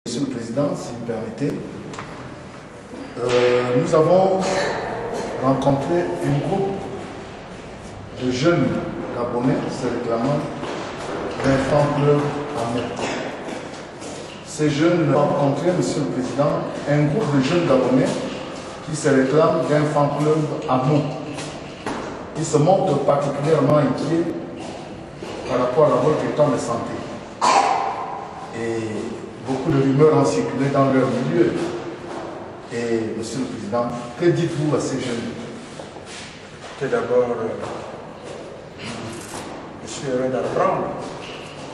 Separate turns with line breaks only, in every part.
Monsieur le Président, si vous permettez, nous avons rencontré un groupe de jeunes Gabonais se réclamant d'un fan club à Meaux. Ces jeunes ont rencontré, Monsieur le Président, un groupe de jeunes Gabonais qui se réclament d'un fan club à Meaux. Ils se montrent particulièrement inquiets par rapport à votre état de santé. Et beaucoup de rumeurs ont circulé dans leur milieu. Et, Monsieur le Président, que dites-vous à ces jeunes?
Tout d'abord, je suis heureux d'apprendre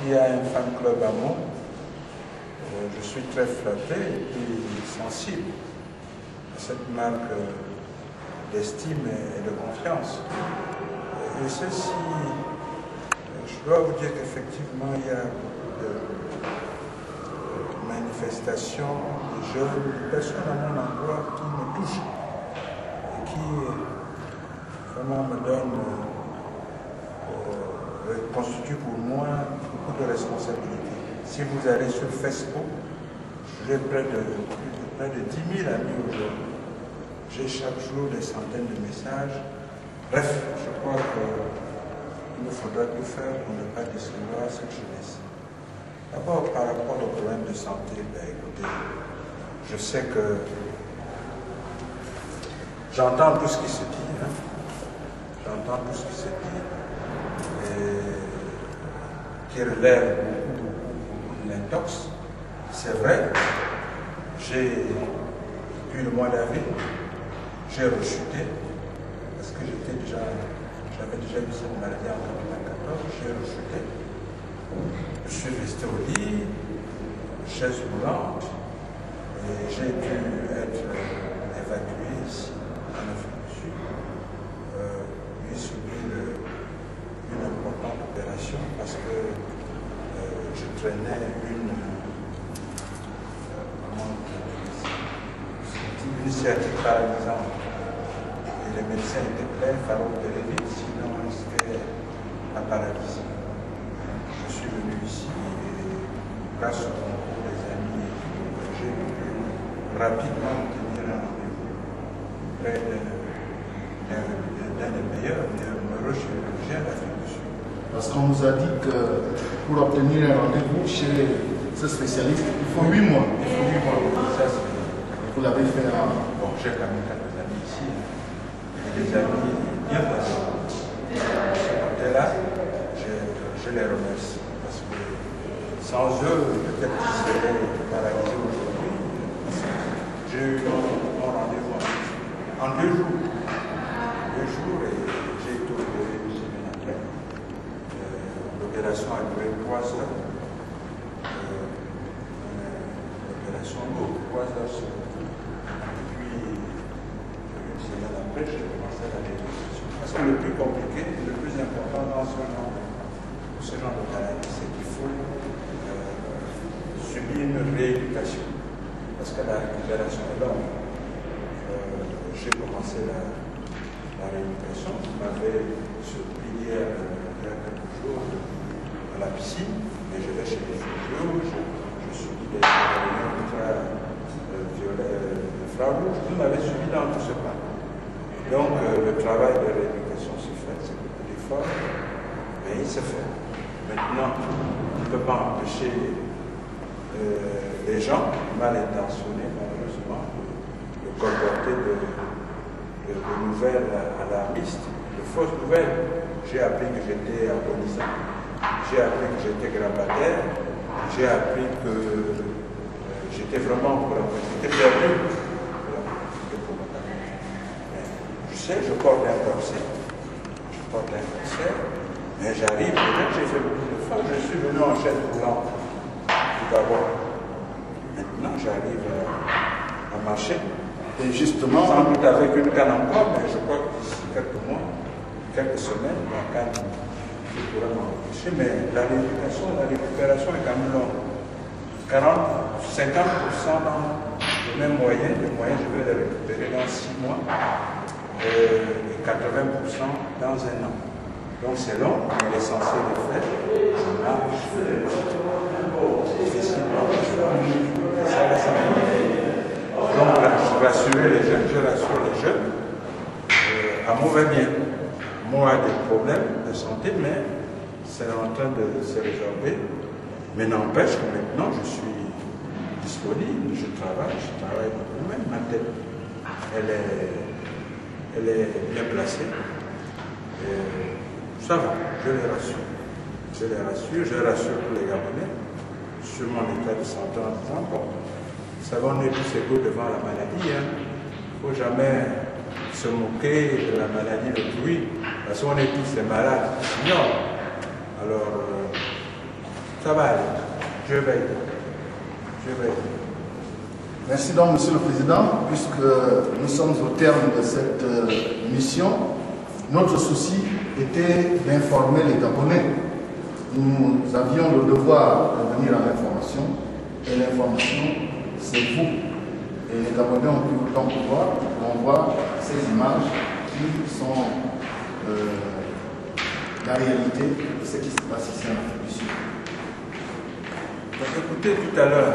qu'il y a un fan club à Meaux. Je suis très flatté et puis sensible à cette marque d'estime et de confiance. Et ceci, je dois vous dire qu'effectivement, il y a beaucoup de manifestations de jeunes, de personnes à mon endroit qui me touchent et qui vraiment me donnent, constituent pour moi beaucoup de responsabilités. Si vous allez sur Facebook, j'ai près de 10 000 amis aujourd'hui. J'ai chaque jour des centaines de messages. Bref, je crois qu'il nous faudra tout faire pour ne pas décevoir cette jeunesse. D'abord, par rapport aux problèmes de santé, écoutez, je sais que j'entends tout ce qui se dit. J'entends tout ce qui se dit et qui relève beaucoup de l'intox. C'est vrai, depuis le mois d'avril, j'ai rechuté parce que j'avais déjà eu cette maladie en 1994, j'ai rechuté. Je suis resté au lit, chaise roulante, et j'ai dû être évacué ici, en Afrique du Sud. J'ai subi une importante opération parce que je traînais une sciatique paralysante. Et les médecins étaient clairs, il fallait opérer vite, sinon on risquait la paralysie. Je suis venu ici et grâce au concours des amis, j'ai pu rapidement obtenir un rendez-vous près d'un des meilleurs neurochirurgiens d'Afrique du Sud.
Parce qu'on nous a dit que pour obtenir un rendez-vous chez ce spécialiste, il faut 8 mois.
Il faut 8 mois. Ça,
vous l'avez fait à...
Bon, j'ai quand même quelques amis ici. Et des amis bien placés. Et là, je les remercie. Parce que sans eux, peut-être qu'ils seraient paralysés aujourd'hui. J'ai eu mon rendez-vous en 2 jours. 2 jours et j'ai été opéré une semaine après. L'opération a duré 3 heures. L'opération lourde, 3 heures sur. Et puis, une semaine après, j'ai commencé la rééducation. Parce que le plus compliqué, le plus important dans ce genre de maladie, c'est qu'il faut subir une rééducation. Parce que la récupération est longue. J'ai commencé la rééducation. Je m'avais surpris il y a quelques jours à la piscine, mais je vais chez les physios, je subis des réunions infrarouges. Vous m'avez suivi dans tout ce pas. Donc le travail de rééducation se fait, c'est beaucoup d'efforts, mais il se fait. Maintenant, on ne peut pas empêcher les gens mal intentionnés, malheureusement, de colporter de nouvelles alarmistes, de fausses nouvelles. J'ai appris que j'étais agonisant, j'ai appris que j'étais grabataire, j'ai appris que j'étais vraiment j'étais perdu. Je sais, je porte un corset, mais j'arrive, peut-être j'ai fait beaucoup de fois, je suis venu en chaise roulante tout d'abord. Maintenant, j'arrive à marcher.
Et justement,
sans doute avec une canne encore, mais je crois que d'ici quelques mois, quelques semaines, la canne pourra m'empêcher. Mais la récupération est quand même longue. 50% dans le même moyen, je vais les récupérer dans 6 mois, et 80% dans 1 an. Donc c'est long, mais l'essentiel est fait. Je marche, difficilement, je marche. Hamo va bien. Hamo a des problèmes de santé, mais c'est en train de se résorber. Mais n'empêche que maintenant, je suis disponible, je travaille beaucoup. Même ma tête, elle est bien placée. Et ça va, je les rassure. Je rassure tous les Gabonais sur mon état de santé en disant, bon, vous savez, on est tous égaux devant la maladie. Il ne faut jamais se moquer de la maladie d'autrui, parce qu'on est tous des malades, sinon. Alors, ça va aller. Je vais.
Merci donc, Monsieur le Président. Puisque nous sommes au terme de cette mission, notre souci était d'informer les Gabonais. Nous avions le devoir de venir à l'information, et l'information, c'est vous. Et les Gabonais ont pu autant pouvoir on voit ces images qui sont la réalité de ce qui se passe ici en Afrique du Sud.
Donc, écoutez, tout à l'heure,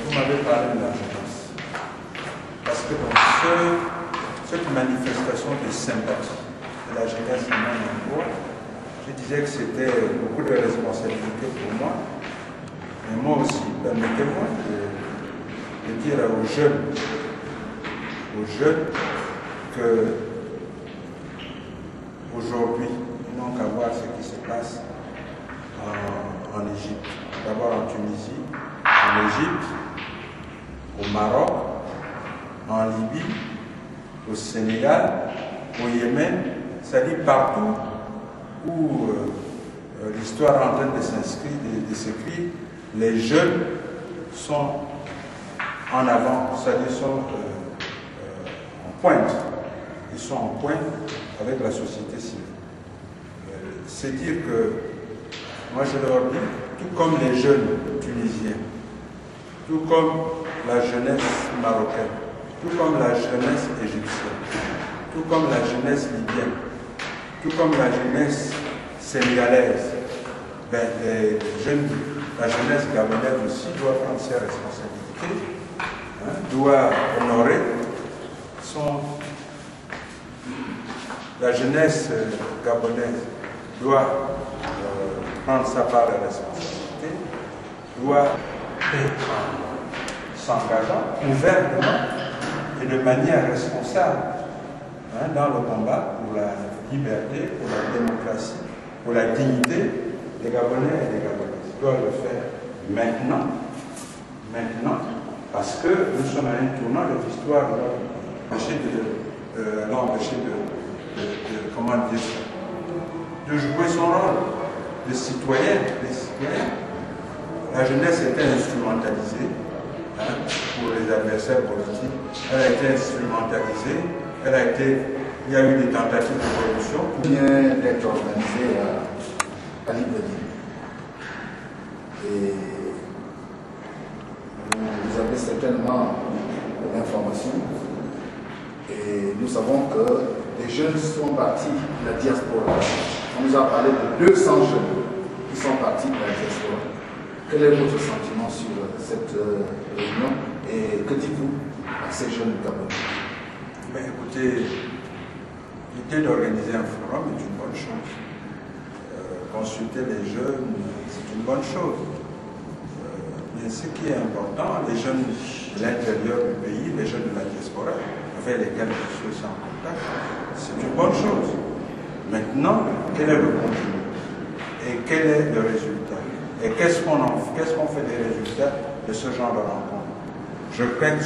vous m'avez parlé de la jeunesse. Parce que dans cette manifestation de sympathie de la jeunesse de mon emploi, je disais que c'était beaucoup de responsabilité pour moi. Mais moi aussi, permettez-moi de dire aux jeunes que aujourd'hui, ils n'ont qu'à voir ce qui se passe en Égypte. D'abord en Tunisie, en Égypte, au Maroc, en Libye, au Sénégal, au Yémen, c'est-à-dire partout où l'histoire est en train de s'écrire, les jeunes sont en avant, c'est-à-dire sont en pointe. Ils sont en pointe avec la société civile. C'est dire que, moi je leur dis, tout comme les jeunes tunisiens, tout comme la jeunesse marocaine, tout comme la jeunesse égyptienne, tout comme la jeunesse libyenne, tout comme la jeunesse sénégalaise, la jeunesse gabonaise aussi doit prendre ses responsabilités, doit honorer la jeunesse gabonaise doit prendre sa part de responsabilité, doit s'engager ouvertement et de manière responsable dans le combat pour la liberté, pour la démocratie, pour la dignité des Gabonais et des Gabonaises. Ils doivent le faire maintenant, parce que nous sommes à un tournant de l'histoire de l'empêcher comment dire ça, de jouer son rôle de citoyen. La jeunesse était instrumentalisée pour les adversaires politiques, elle a été instrumentalisée, il y a eu des tentatives de corruption.
Vient d'être organisé à Libreville. Et vous avez certainement l'information. Et nous savons que les jeunes sont partis de la diaspora. On nous a parlé de 200 jeunes qui sont partis de la diaspora. Quel est votre sentiment sur cette réunion et que dites-vous à ces jeunes Gabonais?
Écoutez, l'idée d'organiser un forum est une bonne chose. Consulter les jeunes, c'est une bonne chose. Mais ce qui est important, les jeunes de l'intérieur du pays, les jeunes de la diaspora, avec lesquels je suis en contact, c'est une bonne chose. Maintenant, quel est le contenu? Et quel est le résultat? Et qu'est-ce qu'on fait des résultats de ce genre de rencontre? Je crois que